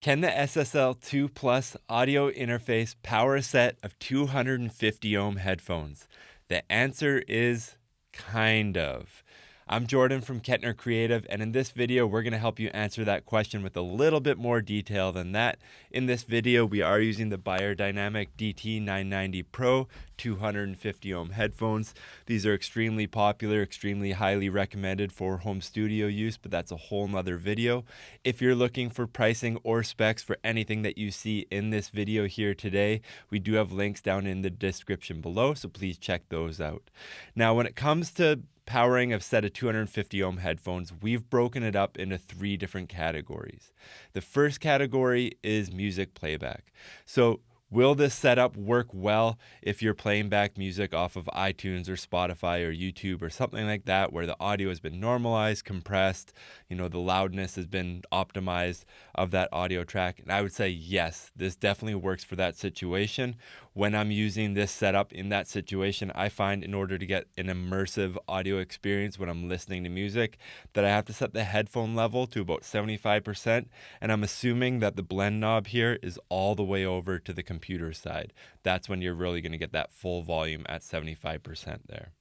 Can the SSL2 Plus audio interface power a set of 250 ohm headphones? The answer is kind of. I'm Jordan from Kettner Creative, and in this video, we're going to help you answer that question with a little bit more detail than that. In this video, we are using the Beyerdynamic DT 990 Pro 250 ohm headphones. These are extremely popular, extremely highly recommended for home studio use, but that's a whole nother video. If you're looking for pricing or specs for anything that you see in this video here today, we do have links down in the description below, so please check those out. Now, when it comes to powering a set of 250 ohm headphones, we've broken it up into 3 different categories. The first category is music playback. So will this setup work well if you're playing back music off of iTunes or Spotify or YouTube or something like that, where the audio has been normalized, compressed, the loudness has been optimized of that audio track? And I would say yes, this definitely works for that situation. When I'm using this setup in that situation, I find in order to get an immersive audio experience when I'm listening to music, that I have to set the headphone level to about 75%, and I'm assuming that the blend knob here is all the way over to the computer side. That's when you're really going to get that full volume at 75% there.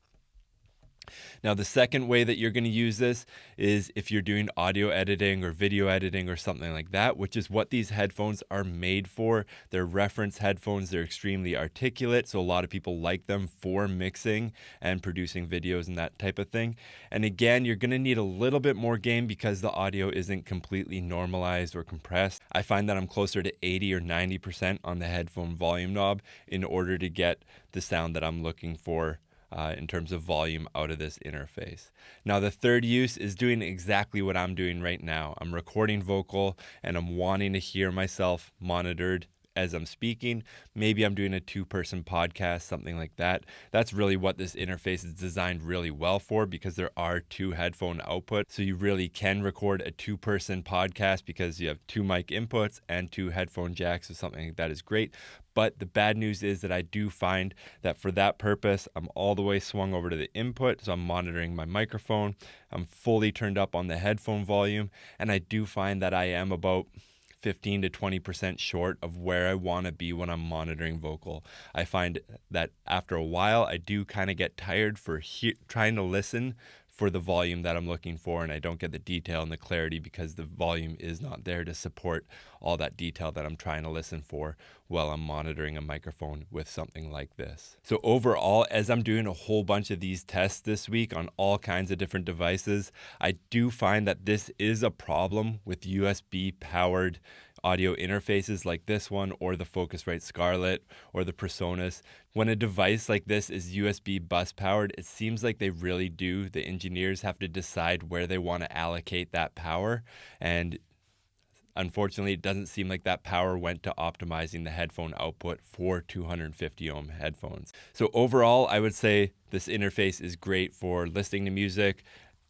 Now, the second way that you're going to use this is if you're doing audio editing or video editing or something like that, which is what these headphones are made for. They're reference headphones. They're extremely articulate, so a lot of people like them for mixing and producing videos and that type of thing. And again, you're going to need a little bit more gain because the audio isn't completely normalized or compressed. I find that I'm closer to 80 or 90% on the headphone volume knob in order to get the sound that I'm looking for in terms of volume out of this interface. Now, the third use is doing exactly what I'm doing right now. I'm recording vocal and I'm wanting to hear myself monitored as I'm speaking. Maybe I'm doing a 2-person podcast, something like that. That's really what this interface is designed really well for, because there are 2 headphone outputs. So you really can record a 2-person podcast because you have 2 mic inputs and 2 headphone jacks, so something like that is great. But the bad news is that I do find that for that purpose, I'm all the way swung over to the input. So I'm monitoring my microphone. I'm fully turned up on the headphone volume. And I do find that I am about 15 to 20% short of where I want to be when I'm monitoring vocal. I find that after a while, I do kind of get tired for trying to listen for the volume that I'm looking for, and I don't get the detail and the clarity because the volume is not there to support all that detail that I'm trying to listen for while I'm monitoring a microphone with something like this. So overall, as I'm doing a whole bunch of these tests this week on all kinds of different devices, I do find that this is a problem with USB powered audio interfaces like this one, or the Focusrite Scarlett, or the Presonus. When a device like this is USB bus powered, it seems like the engineers have to decide where they want to allocate that power. And unfortunately, it doesn't seem like that power went to optimizing the headphone output for 250 ohm headphones. So overall, I would say this interface is great for listening to music,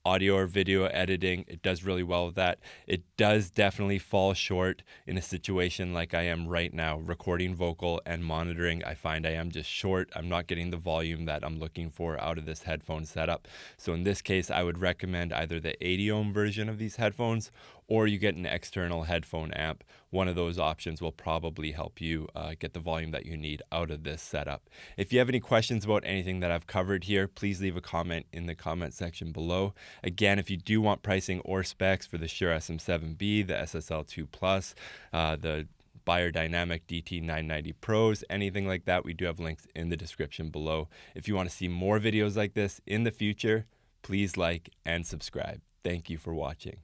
audio or video editing. It does really well with that. It does definitely fall short in a situation like I am right now, recording vocal and monitoring. I find I am just short. I'm not getting the volume that I'm looking for out of this headphone setup. So in this case, I would recommend either the 80 ohm version of these headphones, or you get an external headphone amp. One of those options will probably help you get the volume that you need out of this setup. If you have any questions about anything that I've covered here, please leave a comment in the comment section below. Again, if you do want pricing or specs for the Shure SM7B, the SSL2 Plus, the Beyerdynamic DT 990 Pros, anything like that, we do have links in the description below. If you want to see more videos like this in the future, please like and subscribe. Thank you for watching.